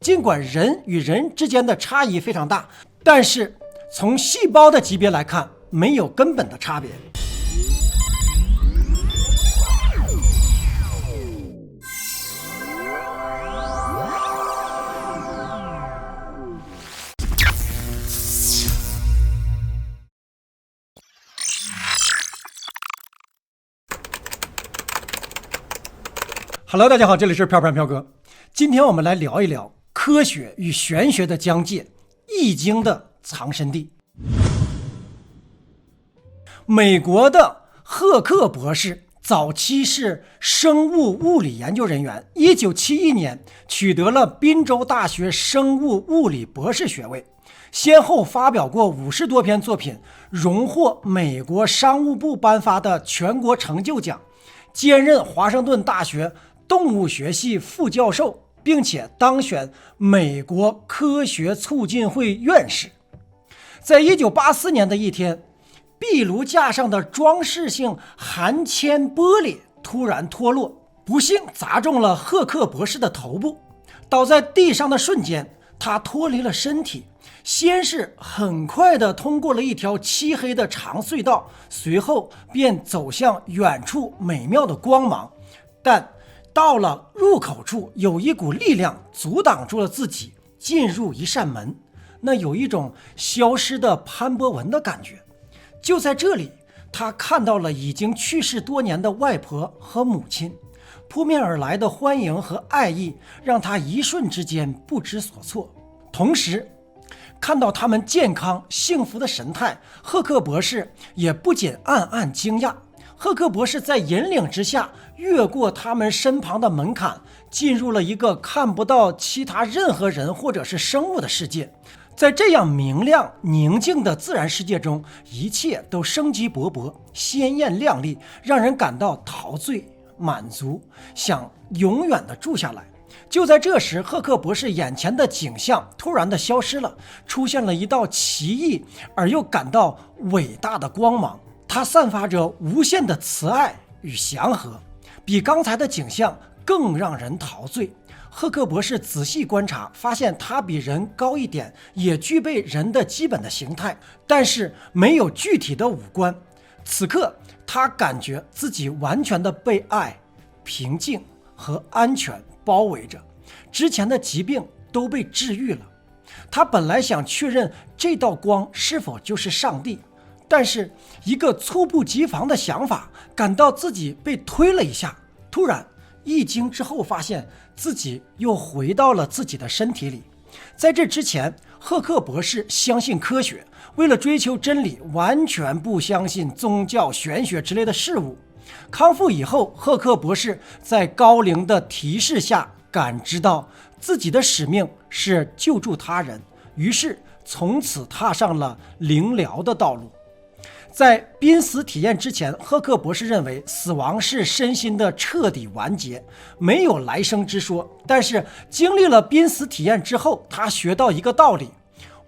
尽管人与人之间的差异非常大，但是从细胞的级别来看，没有根本的差别。Hello， 大家好，这里是飘飘飘哥。今天我们来聊一聊科学与玄学的疆界，易经的藏身地。美国的赫克博士早期是生物物理研究人员，1971年取得了宾州大学生物物理博士学位，先后发表过50多篇作品，荣获美国商务部颁发的全国成就奖，兼任华盛顿大学动物学系副教授，并且当选美国科学促进会院士。在1984年的一天，壁炉架上的装饰性含铅玻璃突然脱落，不幸砸中了赫克博士的头部。倒在地上的瞬间，他脱离了身体，先是很快地通过了一条漆黑的长隧道，随后便走向远处美妙的光芒。但到了入口处，有一股力量阻挡住了自己进入一扇门，那有一种消失的潘博文的感觉。就在这里，他看到了已经去世多年的外婆和母亲，扑面而来的欢迎和爱意让他一瞬之间不知所措。同时看到他们健康幸福的神态，赫克博士也不仅暗暗惊讶。赫克博士在引领之下越过他们身旁的门槛，进入了一个看不到其他任何人或者是生物的世界。在这样明亮宁静的自然世界中，一切都生机勃勃，鲜艳亮丽，让人感到陶醉满足，想永远的住下来。就在这时，赫克博士眼前的景象突然的消失了，出现了一道奇异而又感到伟大的光芒，它散发着无限的慈爱与祥和，比刚才的景象更让人陶醉。赫克博士仔细观察，发现他比人高一点，也具备人的基本的形态，但是没有具体的五官。此刻他感觉自己完全的被爱、平静和安全包围着，之前的疾病都被治愈了。他本来想确认这道光是否就是上帝，但是一个猝不及防的想法，感到自己被推了一下，突然一惊之后，发现自己又回到了自己的身体里。在这之前，赫克博士相信科学，为了追求真理，完全不相信宗教、玄学之类的事物。康复以后，赫克博士在高龄的提示下感知到自己的使命是救助他人，于是从此踏上了灵疗的道路。在濒死体验之前，赫克博士认为死亡是身心的彻底完结，没有来生之说。但是经历了濒死体验之后，他学到一个道理：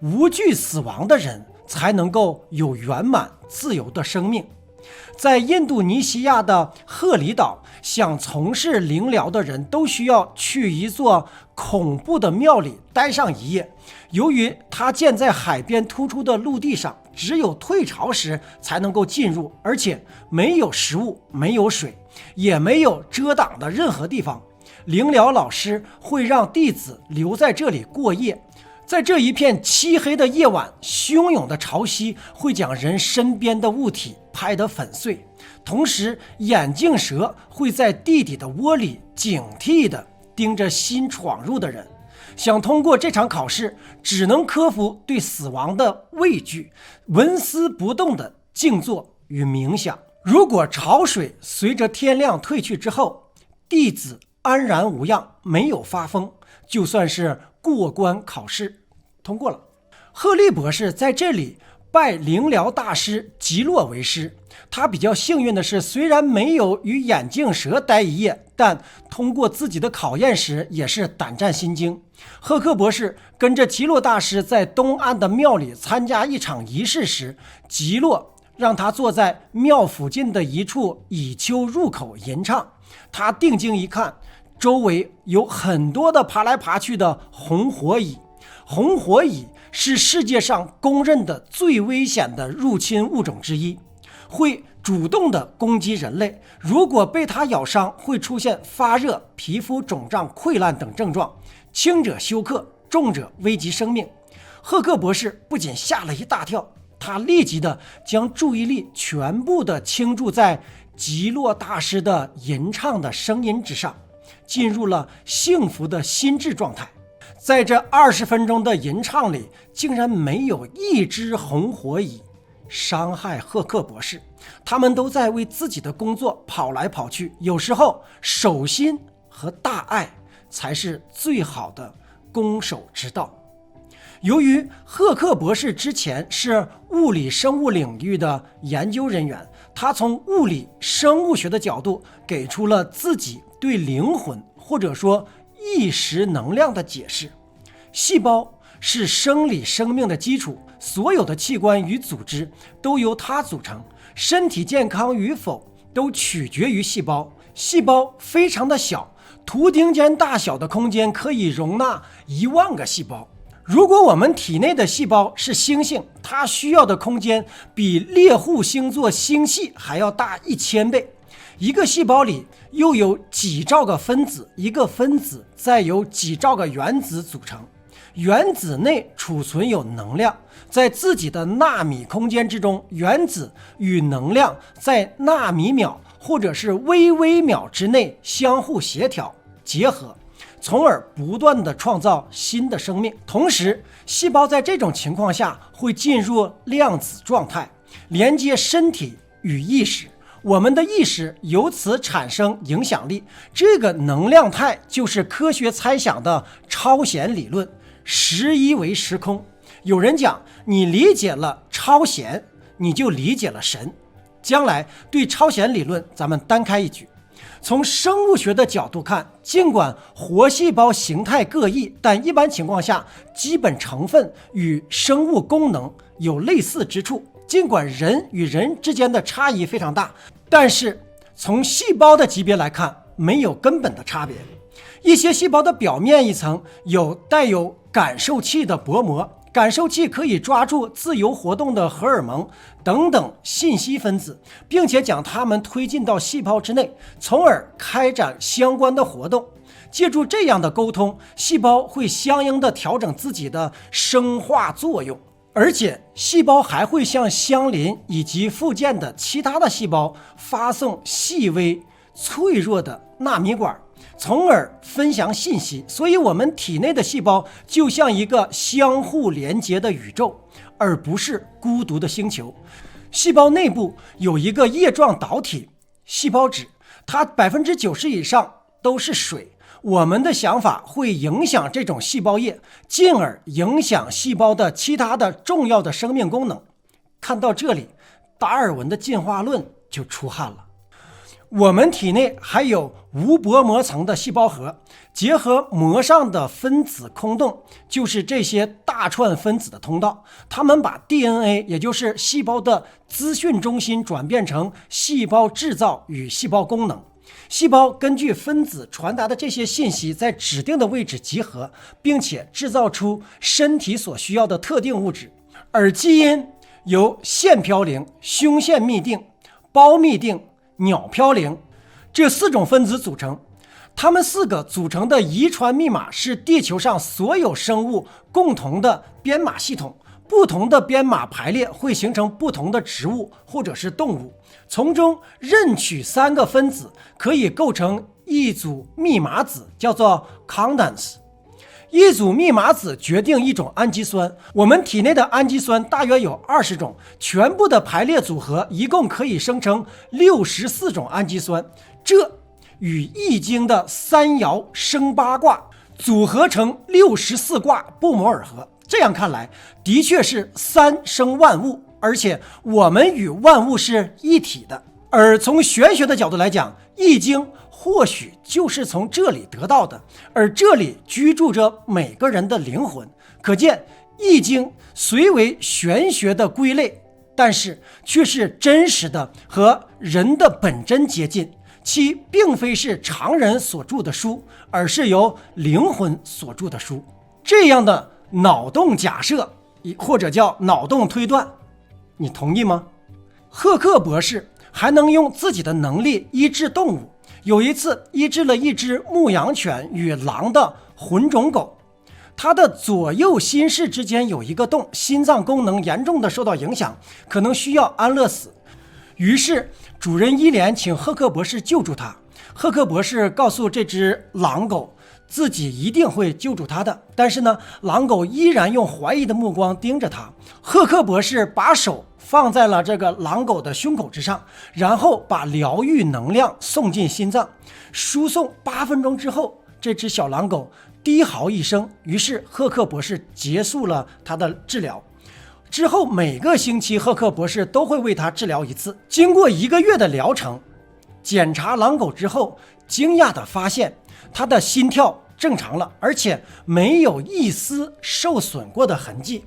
无惧死亡的人才能够有圆满自由的生命。在印度尼西亚的赫里岛，想从事灵疗的人都需要去一座恐怖的庙里待上一夜。由于它建在海边突出的陆地上，只有退潮时才能够进入，而且没有食物，没有水，也没有遮挡的任何地方。灵疗老师会让弟子留在这里过夜。在这一片漆黑的夜晚，汹涌的潮汐会将人身边的物体拍得粉碎，同时眼镜蛇会在地底的窝里警惕地盯着新闯入的人。想通过这场考试，只能克服对死亡的畏惧，纹丝不动的静坐与冥想。如果潮水随着天亮退去之后，弟子安然无恙，没有发疯，就算是过关考试通过了。赫利博士在这里拜灵疗大师吉洛为师。他比较幸运的是，虽然没有与眼镜蛇待一夜，但通过自己的考验时也是胆战心惊。赫克博士跟着吉洛大师在东岸的庙里参加一场仪式时，吉洛让他坐在庙附近的一处蚁丘入口吟唱。他定睛一看，周围有很多的爬来爬去的红火蚁。红火蚁是世界上公认的最危险的入侵物种之一，会主动的攻击人类。如果被它咬伤，会出现发热、皮肤肿胀、溃烂等症状，轻者休克，重者危及生命。赫克博士不仅吓了一大跳，他立即的将注意力全部的倾注在吉洛大师的吟唱的声音之上，进入了幸福的心智状态。在这20分钟的吟唱里，竟然没有一只红火蚁伤害赫克博士，他们都在为自己的工作跑来跑去。有时候手心和大爱才是最好的攻守之道。由于赫克博士之前是物理生物领域的研究人员，他从物理生物学的角度给出了自己对灵魂或者说意识能量的解释。细胞是生理生命的基础，所有的器官与组织都由它组成，身体健康与否都取决于细胞。细胞非常的小，图钉尖大小的空间可以容纳1万个细胞。如果我们体内的细胞是星星，它需要的空间比猎户星座星系还要大1000倍。一个细胞里又有几兆个分子，一个分子再由几兆个原子组成。原子内储存有能量，在自己的纳米空间之中，原子与能量在纳米秒或者是微秒之内相互协调结合，从而不断的创造新的生命。同时，细胞在这种情况下会进入量子状态，连接身体与意识，我们的意识由此产生影响力。这个能量态就是科学猜想的超弦理论，11维时空。有人讲，你理解了超弦，你就理解了神。将来对超弦理论咱们单开一局。从生物学的角度看，尽管活细胞形态各异，但一般情况下基本成分与生物功能有类似之处。尽管人与人之间的差异非常大，但是从细胞的级别来看，没有根本的差别。一些细胞的表面一层有带有感受器的薄膜，感受器可以抓住自由活动的荷尔蒙等等信息分子，并且将它们推进到细胞之内，从而开展相关的活动。借助这样的沟通，细胞会相应的调整自己的生化作用，而且细胞还会向相邻以及附件的其他的细胞发送细微脆弱的纳米管，从而分享信息。所以我们体内的细胞就像一个相互连接的宇宙，而不是孤独的星球。细胞内部有一个液状导体细胞质，它90%以上都是水。我们的想法会影响这种细胞液，进而影响细胞的其他的重要的生命功能。看到这里，达尔文的进化论就出汗了。我们体内还有无薄膜层的细胞核，结合膜上的分子空洞，就是这些大串分子的通道。它们把 DNA， 也就是细胞的资讯中心，转变成细胞制造与细胞功能。细胞根据分子传达的这些信息，在指定的位置集合，并且制造出身体所需要的特定物质。而基因由腺嘌呤、胸腺嘧啶、胞嘧啶、鸟嘌呤这4种分子组成。它们4个组成的遗传密码是地球上所有生物共同的编码系统。不同的编码排列会形成不同的植物或者是动物，从中任取3个分子可以构成一组密码子，叫做 codons。一组密码子决定一种氨基酸，我们体内的氨基酸大约有20种，全部的排列组合一共可以生成64种氨基酸，这与易经的3爻生8卦组合成64卦不谋而合。这样看来，的确是3生万物，而且我们与万物是一体的。而从玄学的角度来讲，易经或许就是从这里得到的，而这里居住着每个人的灵魂。可见易经虽为玄学的归类，但是却是真实的，和人的本真接近。其并非是常人所著的书，而是由灵魂所著的书。这样的脑洞假设，或者叫脑洞推断，你同意吗？赫克博士还能用自己的能力医治动物，有一次医治了一只牧羊犬与狼的混种狗，它的左右心室之间有一个洞，心脏功能严重的受到影响，可能需要安乐死。于是主人伊莲请赫克博士救助他。赫克博士告诉这只狼狗自己一定会救助他的，但是呢，狼狗依然用怀疑的目光盯着他。赫克博士把手放在了这个狼狗的胸口之上，然后把疗愈能量送进心脏，输送8分钟之后，这只小狼狗低嚎一声，于是赫克博士结束了他的治疗。之后每个星期赫克博士都会为他治疗一次。经过1个月的疗程，检查狼狗之后，惊讶地发现他的心跳正常了，而且没有一丝受损过的痕迹。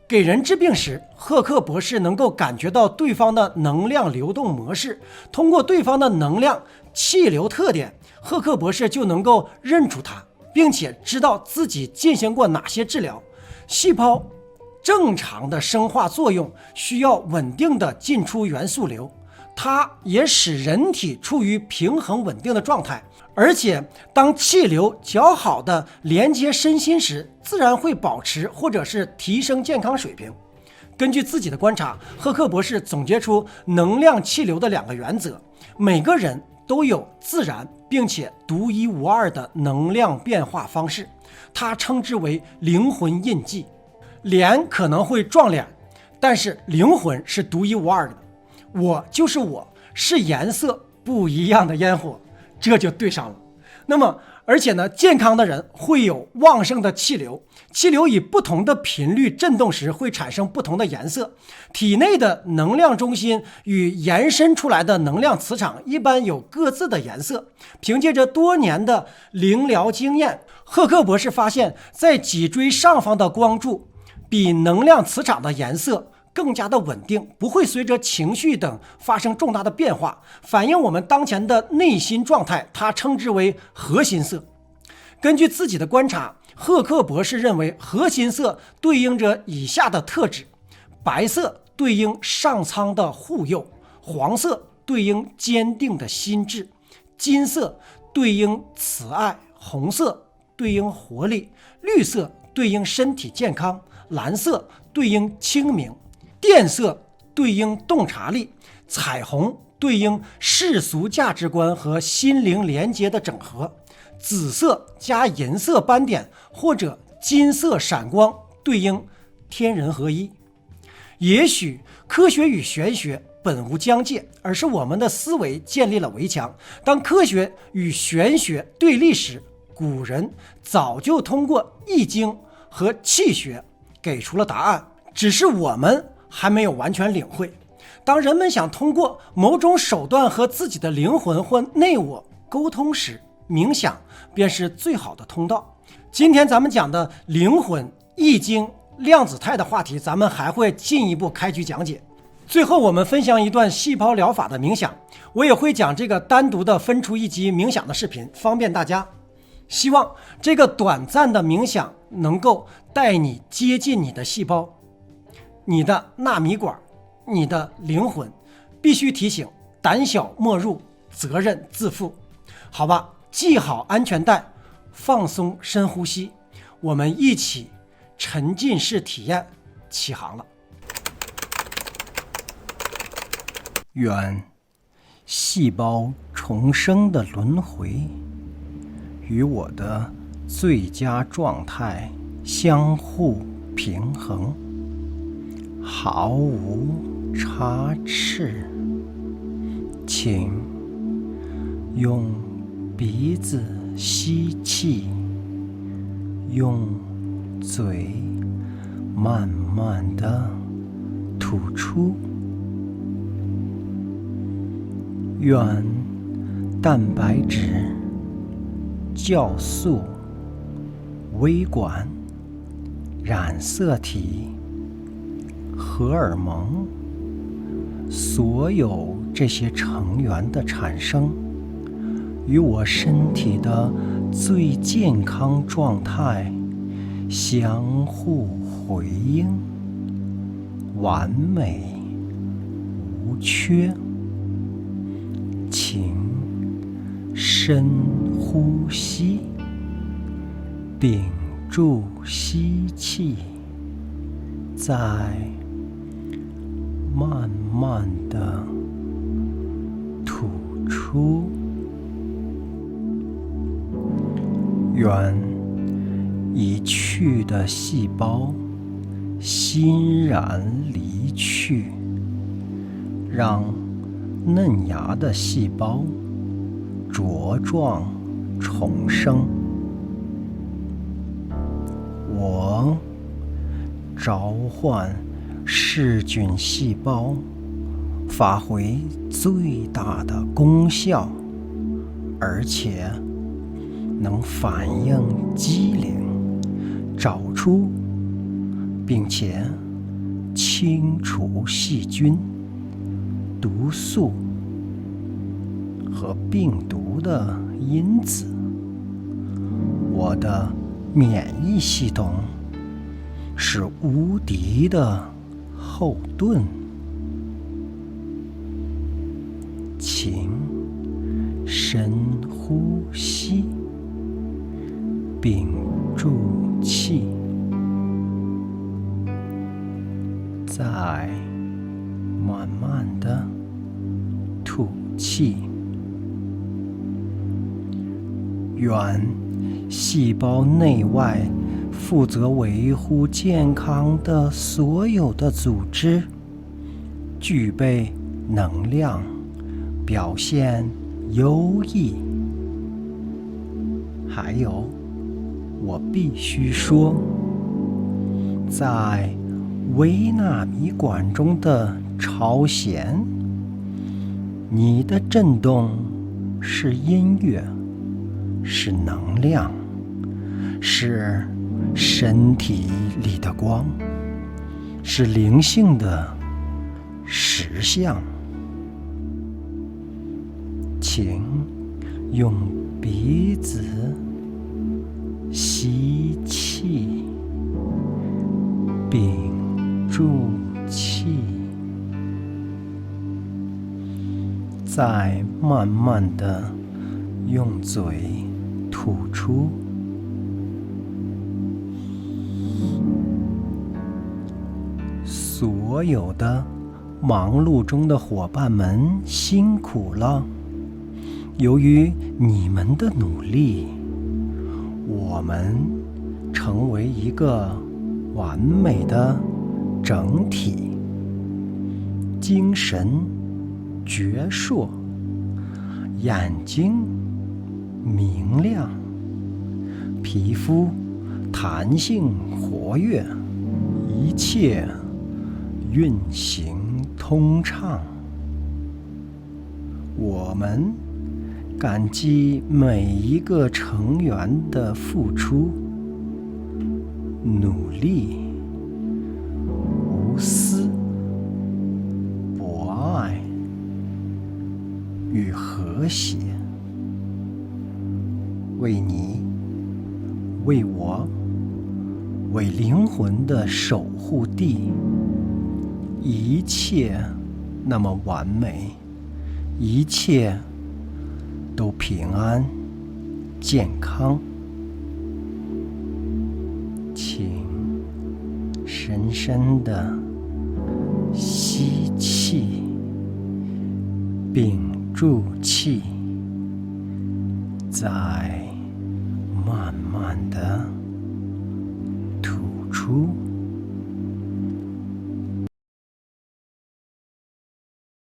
给人治病时，赫克博士能够感觉到对方的能量流动模式，通过对方的能量气流特点，赫克博士就能够认出他，并且知道自己进行过哪些治疗。细胞正常的生化作用需要稳定的进出元素流，它也使人体处于平衡稳定的状态，而且当气流较好的连接身心时，自然会保持或者是提升健康水平。根据自己的观察，赫克博士总结出能量气流的2个原则，每个人都有自然并且独一无二的能量变化方式，他称之为灵魂印记。脸可能会撞脸，但是灵魂是独一无二的。我就是我，是颜色不一样的烟火，这就对上了。那么而且呢，健康的人会有旺盛的气流，气流以不同的频率振动时会产生不同的颜色。体内的能量中心与延伸出来的能量磁场一般有各自的颜色。凭借着多年的灵疗经验，赫克博士发现，在脊椎上方的光柱比能量磁场的颜色更加的稳定，不会随着情绪等发生重大的变化，反映我们当前的内心状态，它称之为核心色。根据自己的观察，赫克博士认为核心色对应着以下的特质：白色对应上苍的护佑，黄色对应坚定的心智，金色对应慈爱，红色对应活力，绿色对应身体健康，蓝色对应清明，靛色对应洞察力，彩虹对应世俗价值观和心灵连接的整合，紫色加银色斑点或者金色闪光对应天人合一。也许科学与玄学本无疆界，而是我们的思维建立了围墙。当科学与玄学对立时，古人早就通过易经和气学给出了答案，只是我们还没有完全领会。当人们想通过某种手段和自己的灵魂或内我沟通时，冥想便是最好的通道。今天咱们讲的灵魂、易经、量子态的话题，咱们还会进一步开局讲解。最后我们分享一段细胞疗法的冥想，我也会讲这个单独的分出一集冥想的视频，方便大家。希望这个短暂的冥想能够带你接近你的细胞，你的纳米管，你的灵魂。必须提醒，胆小莫入，责任自负。好吧，系好安全带，放松深呼吸，我们一起沉浸式体验起航了。愿细胞重生的轮回与我的最佳状态相互平衡，毫无差池。请用鼻子吸气，用嘴慢慢地吐出。愿蛋白质、酵素、微管、染色体、荷尔蒙，所有这些成员的产生与我身体的最健康状态相互回应，完美无缺。请深呼吸，屏住吸气，再慢慢地吐出。愿已去的细胞欣然离去，让嫩芽的细胞茁壮重生。我召唤噬菌细胞发挥最大的功效，而且能反应机灵，找出并且清除细菌、毒素和病毒的因子。我的免疫系统是无敌的后盾。请深呼吸，屏住气，再慢慢地吐气。愿细胞内外负责维护健康的所有的组织具备能量，表现优异。还有，我必须说，在微纳米管中的超弦，你的震动是音乐，是能量，是身体里的光，是灵性的实相。请用鼻子吸气，屏住气，再慢慢地用嘴吐出。所有的忙碌中的伙伴们辛苦了，由于你们的努力，我们成为一个完美的整体。精神矍铄，眼睛明亮，皮肤弹性活跃，一切运行通畅。我们感激每一个成员的付出、努力、无私、博爱与和谐。为你，为我，为灵魂的守护地，一切那么完美，一切都平安健康。请深深地吸气，屏住气，再慢慢地吐出。